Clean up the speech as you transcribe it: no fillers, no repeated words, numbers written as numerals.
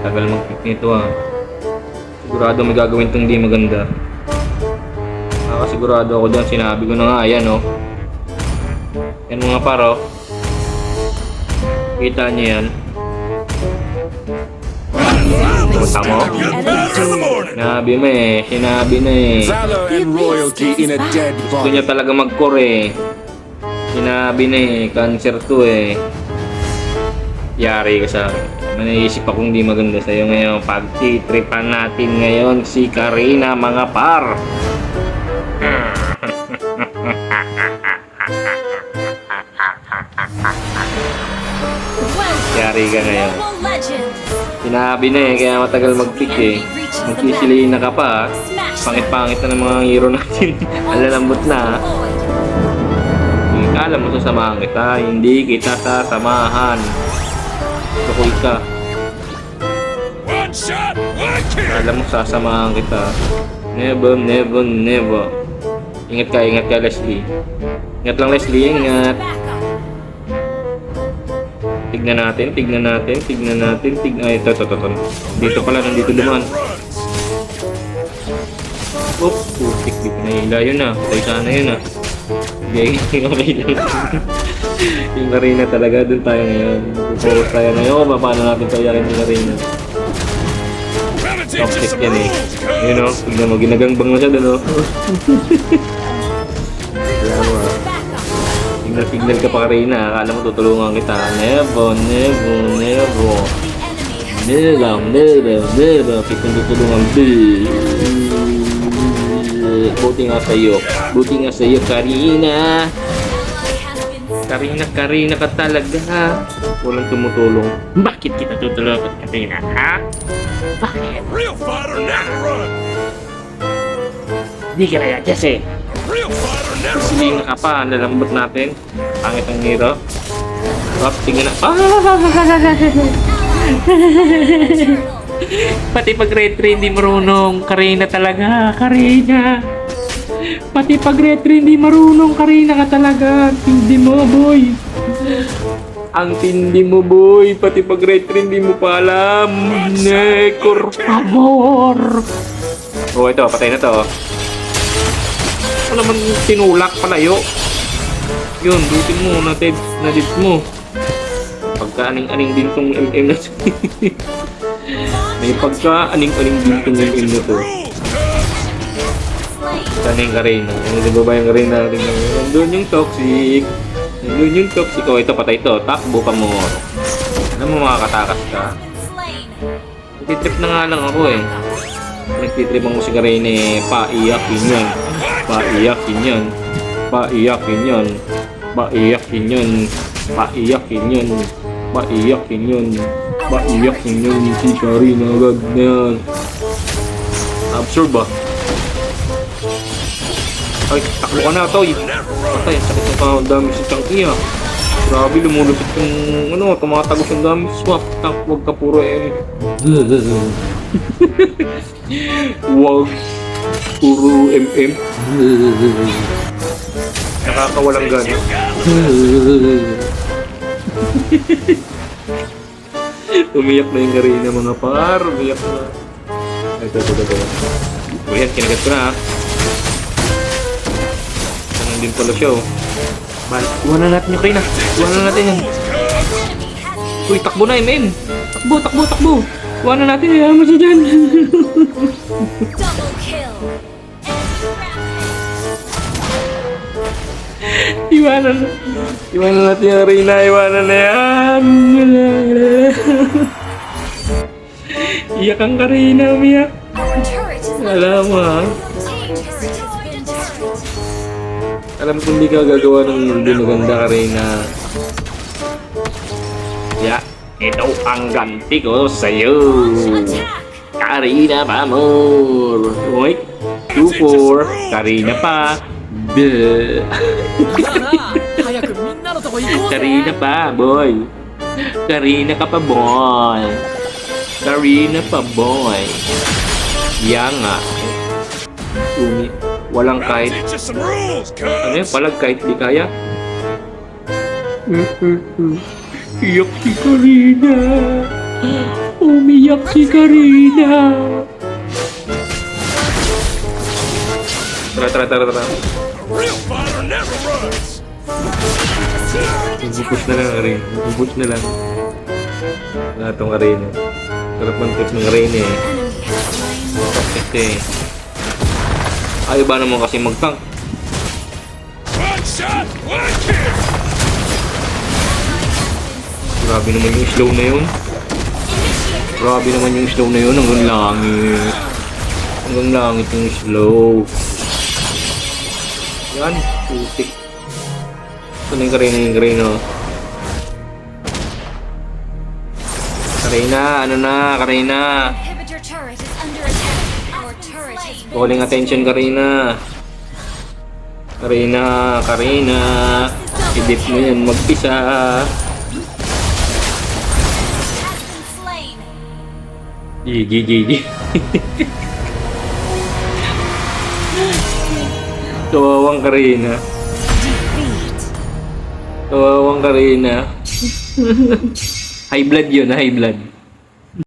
Tagal mag-pick nito ah. Sigurado may gagawin itong di maganda. Nakasigurado ako dyan. Sinabi ko na nga. Ayan oh. Yan mga paro. Kita niyo yan. Pumunta mo? Sinabi mo eh. Sinabi na eh. Gusto niya talaga mag-core eh. Sinabi na eh. Cancer to eh. Yari ka sa akin. Naisip akong di maganda sa'yo ngayon. Pagtitripan natin ngayon si Karina mga par. Yari ka ngayon. Sinabi na eh, kaya matagal mag-pick eh. Magkisiliin na ka pa. Pangit-pangit na ng mga hero natin. Alalambot na. Alam mo sasamahan kita. Hindi kita sasamahan. Tukoy ka. Alam mo sasamahan kita. Never, never, never. Ingat ka Leslie. Ingat lang Leslie, ingat. Tignan natin. Ay, ito. Dito pala, nandito naman. Oh, putik, di ko nahila yun ah. Patay sana yun ah. Okay lang. Yung Karina talaga, dun tayo ngayon. Focus tayo ngayon, paano natin payakin yung Karina. Toxic yan eh. Yun o, tignan mo, ginagangbang mo siya dun o. Signal ka pa Karina, akala mo tutulungan kita. Never. Kitang tutulungan. Buti nga sa'yo, Karina. Karina ka talaga. Walang tumutulong. Bakit kita tutulungan, Karina, ha? Bakit? Di ka na Jesse. Hindi nga ka pa, nalambot natin. Pangit ang hero. Up, tingnan na. Pati pag retry hindi marunong. Karina talaga, Karina. Pati pag retry hindi marunong. Karina ka talaga. Tindi mo, boy. Ang tindi mo, boy. Pati pag retry hindi mo pa alam. Por favor. Oh, ito, patay na to. Ano naman tinulak palayo? Yun, dutin mo, nadit mo. Pagka-aning-aning din tong MM na to. May pagka-aning-aning din tong MM na to. Sana yung Karina. Ano ba yung Karina? Nandun yung toxic. Oh, ito, patay ito. Takbo ka mo. Alam mo, makakatakas ka. Nagtitrip na nga lang ako eh. Nagtitrip ako si Karina eh. Paiyakin yan. Si Karina agad na yan. Absorb ba? Ay, takbo ka na, Toy. Patay, sakit ng damage sa chunky ah. Grabe, lumulusot yung tumatagos yung damage. Swap, huwag ka puro eh. Wag puro MM. Nakakawalang gana. Umiyak na yung Karina mga par. Umiyak na. Ito. Uyan, kinagat ko na ha. Ganun din pala siya oh. Iwanan natin yung Karina. Iwanan natin yan. Uy, takbo na MM. Takbo. Iwanan natin. Ayaw mo siya dyan. Iwanan natin yung Karina. Iwanan na yan. Iyak ang Karina, umiyak. Alam mo ha. Alam ko hindi ka gagawa ng hindi maganda, Karina. Yeah, ito ang ganti ko sa'yo. Karina pa more. Wait, 2-4. Karina pa. Bleh. Karina pa, boy. Karina ka pa, boy. Yan nga. Walang kahit. Ano yun? Palag kahit di kaya. Iyak si Karina. Umiyak Si Karina. Tara. Real fighter never runs. Pupush na lang, Karina. Pupush na lang. Wala tong Karina. Sarap ng tip ng Karina eh. Kasi ayaw ba naman kasi mag-tank? One shot, one kill. Grabe naman yung slow na yun. Grabe naman yung slow na yun. Hanggang langit. Hanggang langit yung slow. Yan. Putik. Ito na yung Karina. Karina, ano na? Karina. Inhibitor turret is under attack. Our turret is Calling attention, Karina. Karina. Idip mo yan mag-isa. has been slain. GG. Kawawang Karina. Defeat. Kawawang Karina. High blood yun, high blood.